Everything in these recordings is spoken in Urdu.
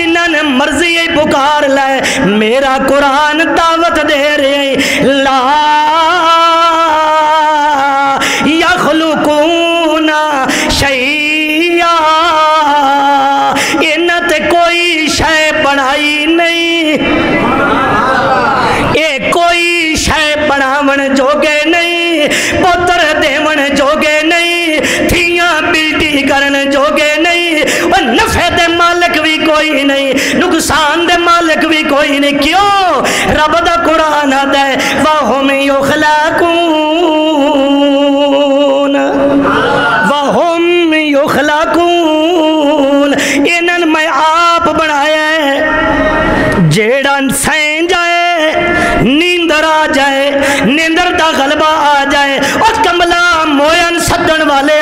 نے مرضی پکار لائے میرا قرآن دعوت دے رہے لا یخلقون شیئا انہاں تے کوئی شے بنائی نہیں اے کوئی شے بناون جوگے نہیں پتر دیون جوگے نہیں تھیاں بلٹی کرن جوگے نہیں نفع دے مالک بھی کوئی نہیں نقصان دے مالک بھی کوئی نہیں کیوں رب دا قرآن آدھے وَهُمْ يُخْلَقُونَ وَهُمْ يُخْلَقُونَ انہاں میں آپ بنایا ہے جیڑا سین جائے نیندر آ جائے نیندر دا غلبہ آ جائے اور کملا موین صدن والے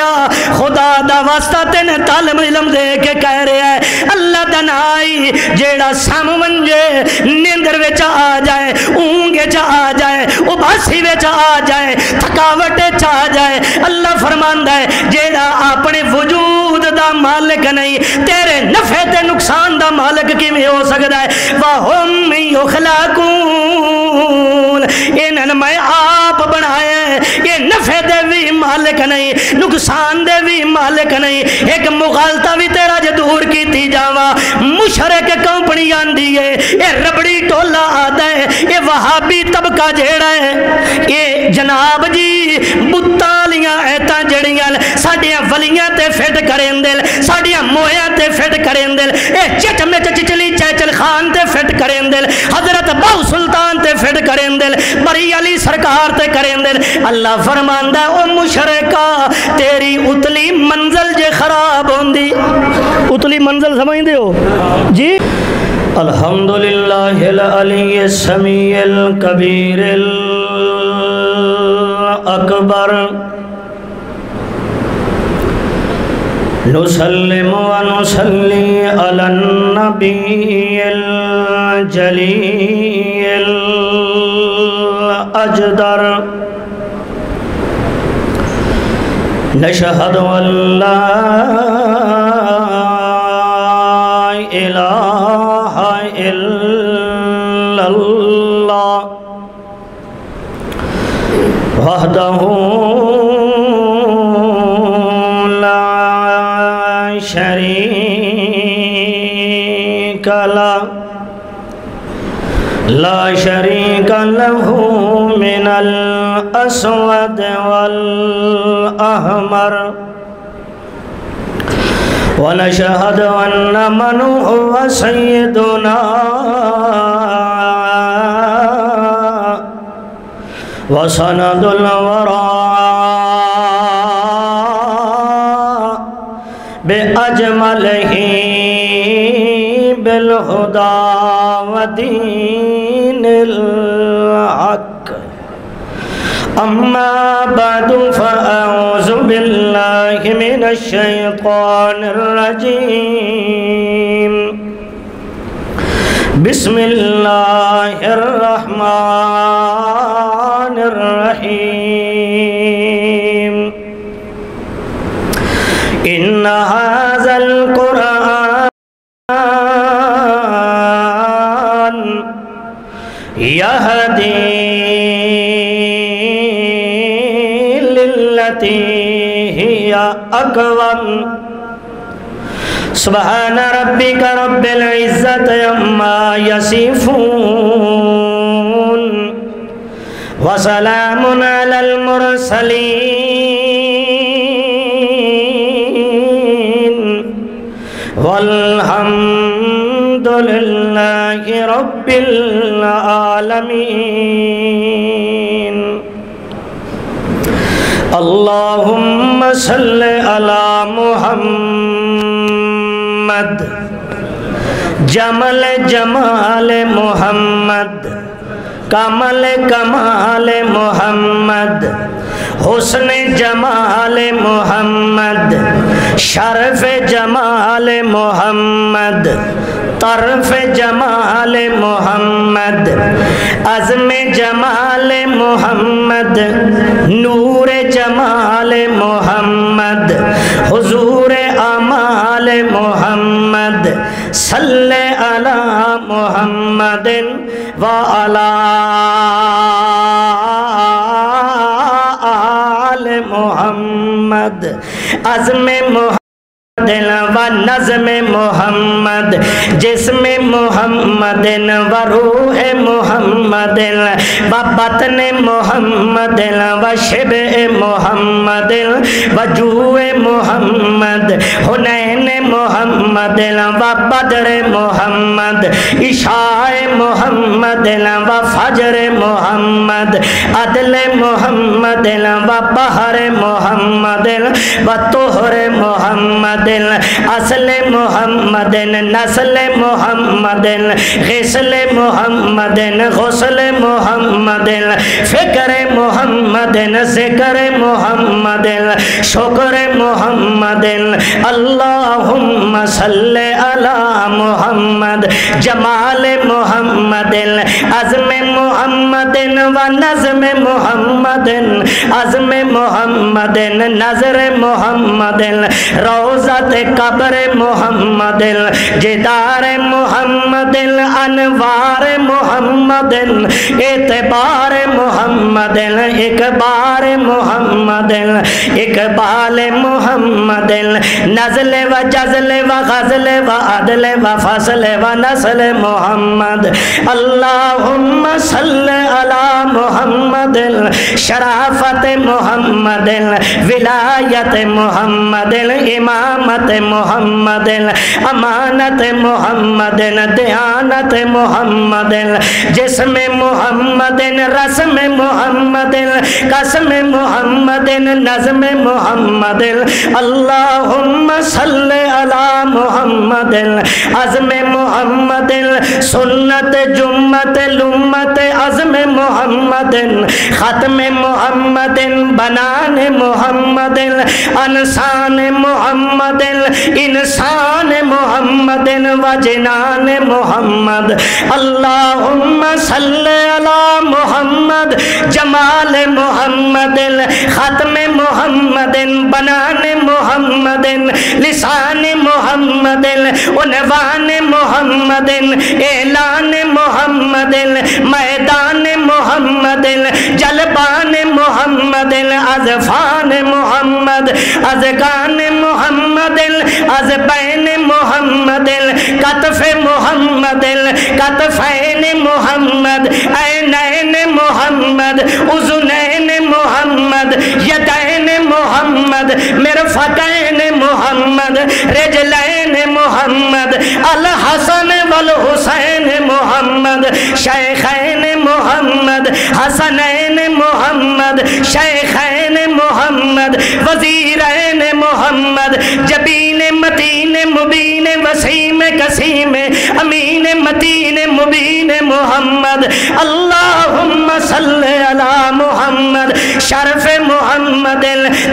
خدا دا واسطہ تین تعلیم علم دے کے کہہ رہے ہیں اللہ دنائی جیڑا سام منجے نیندر ویچا آ جائے اونگے چا آ جائے اباسی ویچا آ جائے تھکاوٹے چا آ جائے اللہ فرماندہ ہے جیڑا اپنے وجود دا مالک نہیں تیرے نفع تے نقصان دا مالک کی میں ہو سکتا ہے وَهُمْ يُخْلَقُونَ انہاں میں آپ بنایا ہے یہ نفع دے بھی مالک نہیں نقصان دے بھی مالک نہیں ایک مغالطہ بھی تیرا جو دور کی تھی جاوا مشرک کمپنی آندی ہے یہ ربڑی ٹولا آدھا ہے یہ وہابی طبقہ جیڑا ہے یہ جناب جی بتالیاں ایتاں جڑیاں ساڑیاں ولیاں تے فٹ کریں دل ساڑیاں مویاں تے فٹ کریں دل اے چچ میں چچلی چیچل خان تے فٹ کریں دل حضرت باو سلطان تے فٹ کریں دل بری علی سرکار تے کریں دل اللہ فرماندہ او مشرکہ تیری اتلی منزل جے خراب ہوندی اتلی منزل سمجھ دے ہو جی الحمدللہ العلی السمیع الکبیر الاکبر نسلم و نسلی علی النبی الجلی الاجدر نشہد ان لا الہ الا اللہ وحدہ لا شریک لہ لا شریک لہ من الاسود والاحمر ونشهد أن من هو سيدنا وسند الوراء بأجمله بالهدى ودين الحق أما بعد فأعوذ بالله من الشيطان الرجيم بسم الله الرحمن الرحيم إن هذا القرآن يهدي هي أقوم سبحان ربك رب العزة عما يصفون وسلام على المرسلين والحمد لله رب العالمين اللهم صل على محمد جمل جمال محمد کمل کمال محمد حسن جمال محمد شرف جمال محمد طرف جمال محمد عزم جمال محمد نور جمال محمد حضور اعمال محمد صلی علی محمد و علی آل محمد عزم محمد و نظم محمد جسم محمد و روح محمد و بطن محمد و شبع محمد و جوع محمد حنین محمد و بدر محمد عشاء محمد و فجر محمد عدل محمد و بحر محمد و طہر محمد اصل محمد نسل محمد غسل محمد غسل محمد فکر محمد ذکر محمد شکر محمد اللہم صلی علی محمد جمال محمد عزم محمد و نظم محمد عزم محمد نظر محمد روزہ قبر محمد جدار محمد انوار محمد اعتبار محمد اقبار محمد اقبال محمد نزل و جزل و غزل و عدل و فصل و نسل محمد اللہم صلی علی محمد شرافت محمد ولایت محمد امامت محمد امانت محمد دیانت محمد جسم محمد رسم محمد قسم محمد نظم محمد اللہم صلی علی محمد عزم محمد سنت جمت لمت عزم محمد ختم محمد بنان محمد انسان محمد انسان محمد و جنان محمد اللہم صلی علی محمد جمال محمد ختم محمد بنان محمد لسان محمد عنوان محمد اعلان محمد میدان محمد جلبان محمد اذفان محمد اذقان محمد ازبین محمد کتف محمد کتفین محمد عینین محمد اذنین محمد یدین محمد مرفقین محمد رجلین محمد الحسن والحسین محمد شیخین محمد حسنین محمد شیخین محمد وزیرین محمد جبین متین مبین وسیم کسیم امین متین مبین محمد اللہم صلی علی محمد شرف محمد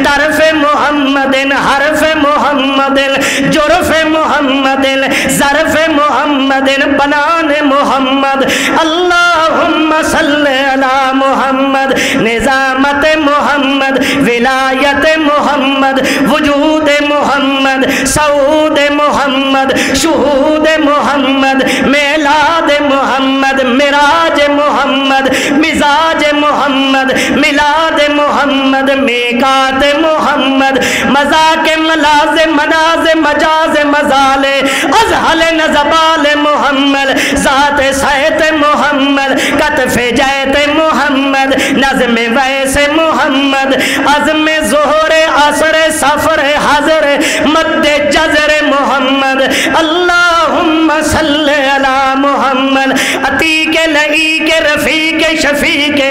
طرف محمد حرف محمد جرف محمد ظرف محمد بنان محمد اللہم صلی علی محمد نظامت محمد ولایت محمد وجود محمد سعود محمد شہود محمد میلاد محمد مراج محمد مزاج محمد میلاد محمد میقات محمد مذاق ملاز مناز مجاز مزال ازحل نزبال محمد ذات سیت محمد کتف جیت محمد نظم ویس محمد عزم ظہر عصر سفر حضر مد جزر محمد اللہم صلی علی محمد عتیق لعیق رفیق شفیق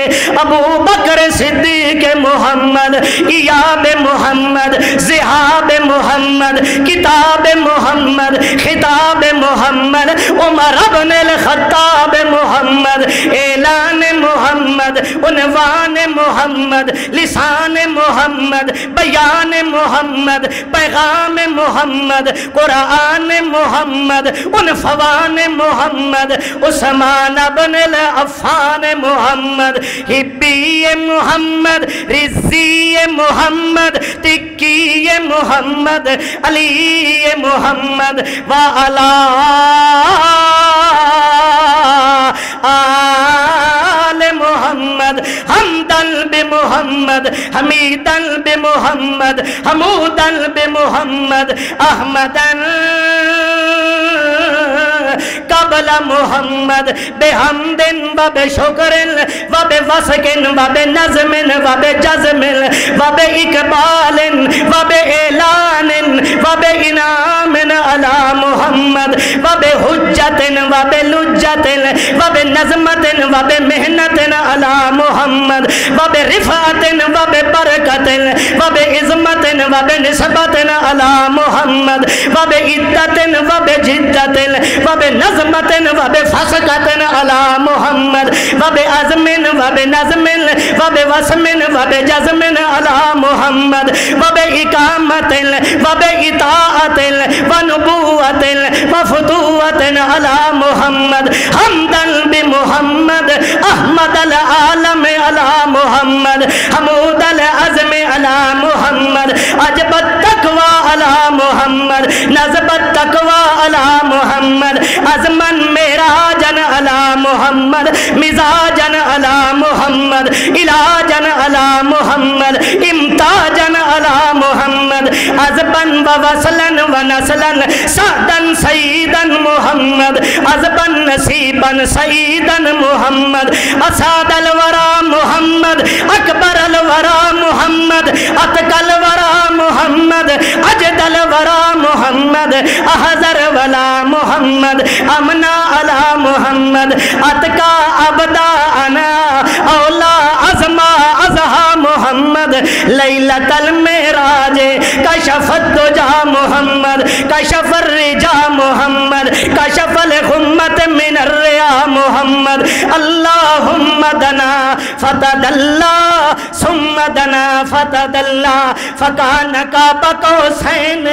ابو بکر صدیق محمد ایاب محمد ذہاب محمد کتاب محمد خطاب محمد عمر ابن الخطاب محمد اعلان محمد عنوان محمد، لسان محمد، بیان محمد، پیغام محمد، قرآن محمد، عنفوان محمد، عثمان بن العفان محمد، حبی محمد، رضی محمد، تکی محمد، علی محمد، وعلا آل محمد، حمدن بمحمد، حمیدن بمحمد، حمودن بمحمد، احمدن قبل محمد، بحمد و بشکر و بوسق و بنظم و بجزم و باقبال و باعلان و بانعام علی محمد و بحجت و بلجت و بنظمت و بمحنت علی محمد و برفعت و ببرکت و بعظمت و بنسبت علی محمد و بعدت و بجدت و بنظمت و بفسقت علی محمد و بعزم و بنظم و بوسم و بجزم علی محمد و باقامت و باطاعت و نبوت و فتوت علی محمد، حمدن بمحمد، احمد العالم علی محمد، حمود العظم علی محمد، عجب التقوی علی محمد، نظب التقوی علی محمد، عظمن معراجن علی محمد، مزاجن علی محمد، علاجن علی محمد، امتاجن علی محمد، عذبن و وصلن و نسلن، سعدن سیدن محمد، عذبن نصیبن سیدن محمد، اساد الورا محمد، اکبر الورا محمد، اتقى الورا محمد، اجد الورا محمد، احذر ولا محمد، امنا على محمد، اتقى ابدا انا اولا عظما ازہا محمد، لیلۃ المعراج کشف الدجا محمد، کشف الرجا محمد، کشف الغمۃ من الریا محمد، اللہم دنا فتدلا ثم دنا فتدلا فکان قاب قوسین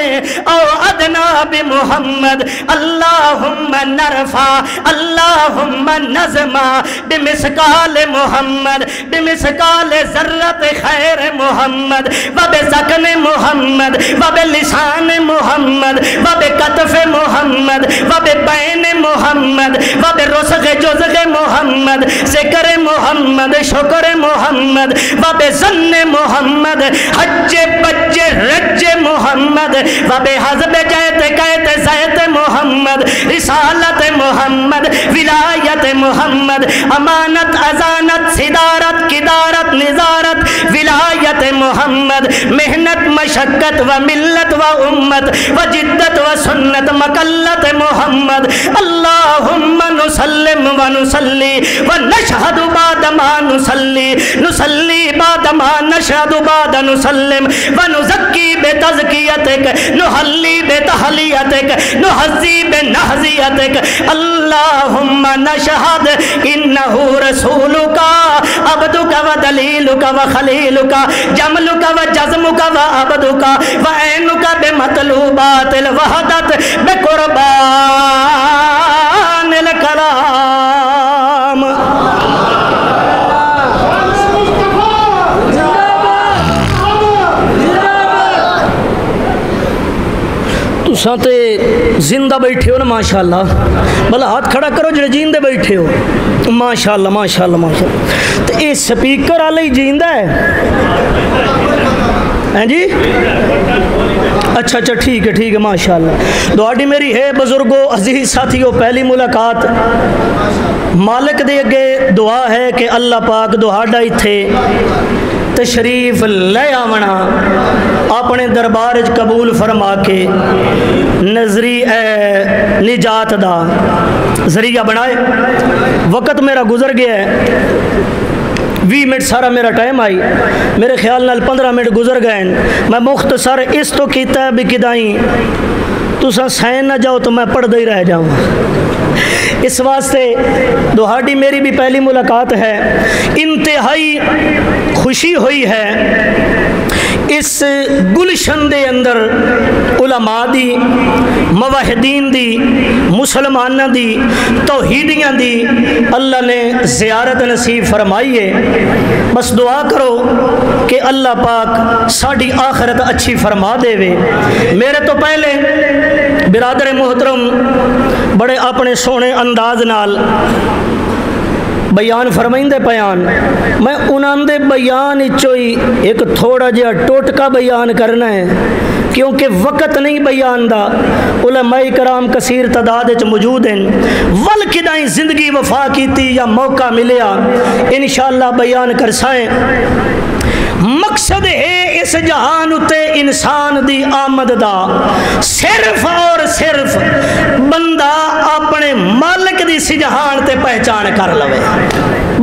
او ادنا بمحمد، اللہم نرفع، اللہم نظما بمثقال محمد، بمثقال ذرۃ خیر محمد، وبذقن محمد، وبلسان محمد، وبکتف محمد، وببین محمد، وبرسغ جزغ محمد، ذکر محمد، شکر محمد، وبظن محمد، حج بج رج محمد، وبحزب جیت قیت زیت محمد، رسالت محمد، ولایت محمد، امانت ازانت صدارت قدارت نظارت ولایت محمد، محنت مشقت و ملت و امت و جدت و سنت مقلت محمد، اللہم نسلم و نسلی و نشہد بعد ما نسلی، نسلی بعد ما نشہد بعد نسلم و نزکی بتزکیتک، نحلی بتحلیتک، نحزی بنحزیتک، اللہم نشہد انہو رسولک عبدک و دلیلک و خلیلک، جملک و جزمک و عبدک و عینک بمطلوبات الوحدت بقربان الکلام۔ تساں تے زندہ بیٹھے ہو نا ماشاءاللہ، بھلا ہاتھ کھڑا کرو جڑے جیندے بیٹھے ہو، ماشاءاللہ ماشاءاللہ ماشاءاللہ۔ تو یہ سپیکر والے ہی جیندہ ہے ہیں جی؟ اچھا اچھا ٹھیک ہے ماشاءاللہ۔ دعاڑی میری ہے بزرگو عزیز ساتھیو، پہلی ملاقات مالک دے اگے دعا ہے کہ اللہ پاک دعاڑا ہی تھے تشریف لے آونا اپنے دربار قبول فرما کے نظری نجات دا ذریعہ بنائے۔ وقت میرا گزر گیا ہے، 20 منٹ سارا میرا ٹائم آئی، میرے خیال نال 15 منٹ گزر گئے ہیں۔ میں مختصر اس تو کیتا ہے بھی کدائیں تساں سین نہ جاؤ تو میں پڑھ دے ہی رہ جاؤں۔ اس واسطے دوہاڑی میری بھی پہلی ملاقات ہے، انتہائی خوشی ہوئی ہے اس گلشن دے اندر علماء دی، موحدین دی، مسلمانہ دی، توحیدیاں دی اللہ نے زیارت نصیب فرمائی ہے۔ بس دعا کرو کہ اللہ پاک ساڑی آخرت اچھی فرما دے وے۔ میرے تو پہلے برادر محترم بڑے اپنے سونے انداز نال بیان فرمائندے بیان، میں انہاں دے بیان چوئی ایک تھوڑا جہا ٹوٹکا بیان کرنا ہے کیونکہ وقت نہیں بیان دا، علماء کرام کثیر تعداد وچ موجود ہیں، ول کدائیں زندگی وفا کیتی یا موقع ملیا انشاءاللہ بیان کرسائیں۔ مقصد ہے اس جہان اتے انسان دی آمد دا صرف اور صرف بندہ اپنے مالک دی سی جہان تے پہچان کر لوے۔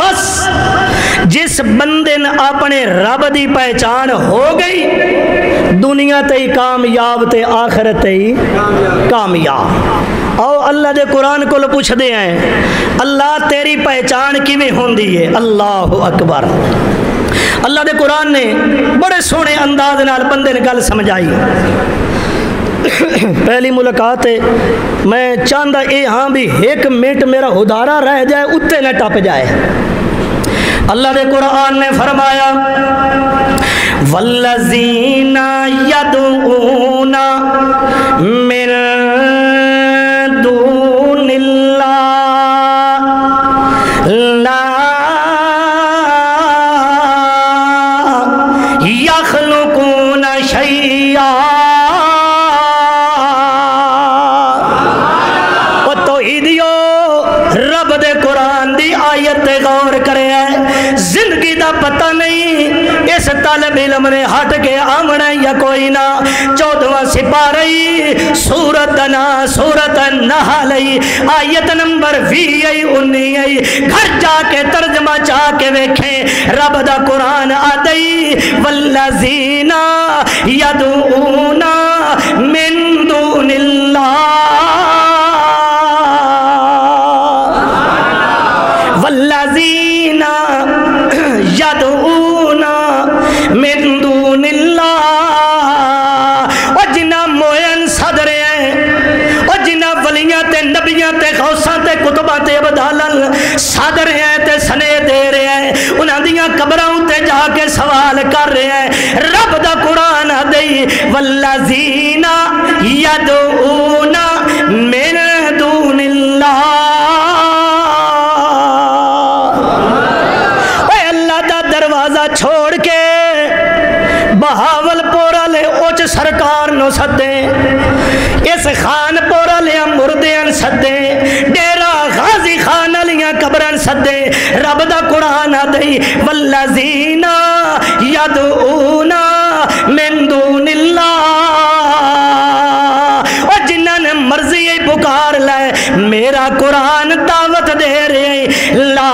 بس جس بندے نے اپنے رب دی پہچان ہو گئی دنیا تے ہی کامیاب تے آخرت تے ہی کامیاب۔ او اللہ دے قرآن کو پوچھ دے ہیں اللہ تیری پہچان کیویں ہوندی ہے؟ اللہ اکبر۔ اللہ دے قرآن نے بڑے سونے انداز نال بندے نے گل سمجھائی۔ پہلی ملاقات ہے، میں چاہتا اے ہاں بھی ایک منٹ میرا ادارہ رہ جائے اتے نہ ٹپ جائے۔ اللہ دے قرآن نے فرمایا والذین یدعون من دون اللہ لا یخلقون شیئا۔ و توحیدیو رب دے قرآن دی آیت غور کرے ہے، زندگی دا پتہ نہیں اس طالب علم نے ہٹ کے آمنا یا کوئی نہ۔ 14واں سپارہ سورت النحل آیت نمبر 20-19 گھر جا کے ترجمہ چاہ کے ویکھیں رب دا قرآن آدئی والذین یدعون من دون اللہ والذین یدعون من دون اللہ۔ اور جنہ موین صدر ہیں اور جنہ ولیاں تے نبیاں تے غوثاں تے کتباں تے ابدالن صدر ہیں تے سنے دے رہے ہیں، انہاں دیاں قبراں تے جا کے سوال کر رہے ہیں۔ رب دا قرآن دئی والذین یدعون من دون اللہ۔ اے اللہ دا دروازہ چھوڑ کے بہاول پورا لے اوچ سرکار نو سدے، اس خان پورا لیا مردیاں سدے، ڈیرا غازی خان لیاں قبران سدے۔ رب دا قرآن دئی والذین یدعون من دون اللہ۔ اور جنہاں نے مرضی پکار لائے میرا قرآن دعوت دے رہے لا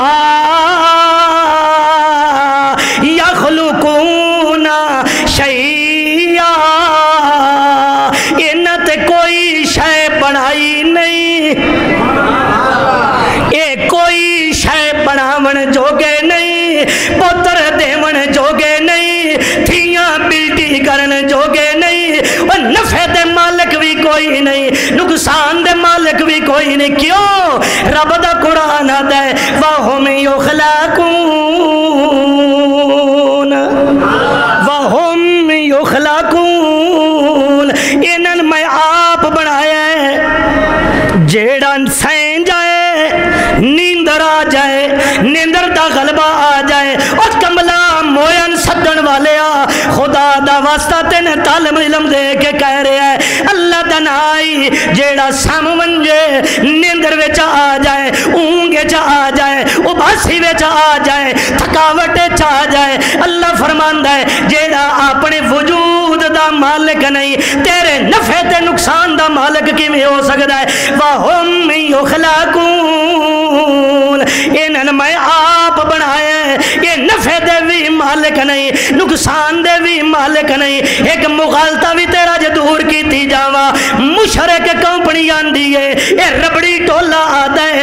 یخلقون شیئا، انہاں تے کوئی شے بنائی نہیں، اے کوئی شے بناون جوگے نہیں، پتر دیون جوگے نہیں، تھیاں بیٹی کرن جوگے نہیں، اور نفع دے مالک بھی کوئی نہیں، نقصان دے مالک بھی کوئی نہیں۔ کیوں؟ رب دا قرآن دے وَهُمْ يُخْلَقُونَ وَهُمْ يُخْلَقُونَ۔ انہاں میں آپ بنایا ہے جیڑا سین جائے نیندر آ جائے، نیندر دا غلبہ آ جائے، اور کملا موین سدن والے خدا دا واسطہ تین تعلیم علم دے کے کہہ رہے ہیں اللہ دا نائی جیڑا سام منجے نیندر وچ آ جائے، اونگ وچ آ جائے، اباسی وچ آ جائے، تھکاوٹ وچ آ جائے، اللہ فرماندا ہے جیڑا اپنے وجود دا مالک نہیں تیرے نفع تے نقصان دا مالک کیویں ہو سکدا ہے؟ وَهُمْ يُخْلَقُونَ۔ انہاں میں آپ بنایا ہے، یہ نفع دے بھی مالک نہیں، نقصان دے بھی مالک نہیں۔ ایک مغالطہ بھی تیرا جو دور کی تھی جاوا، مشرک کمپنی آندی ہے، یہ ربڑی ٹولا آتا ہے،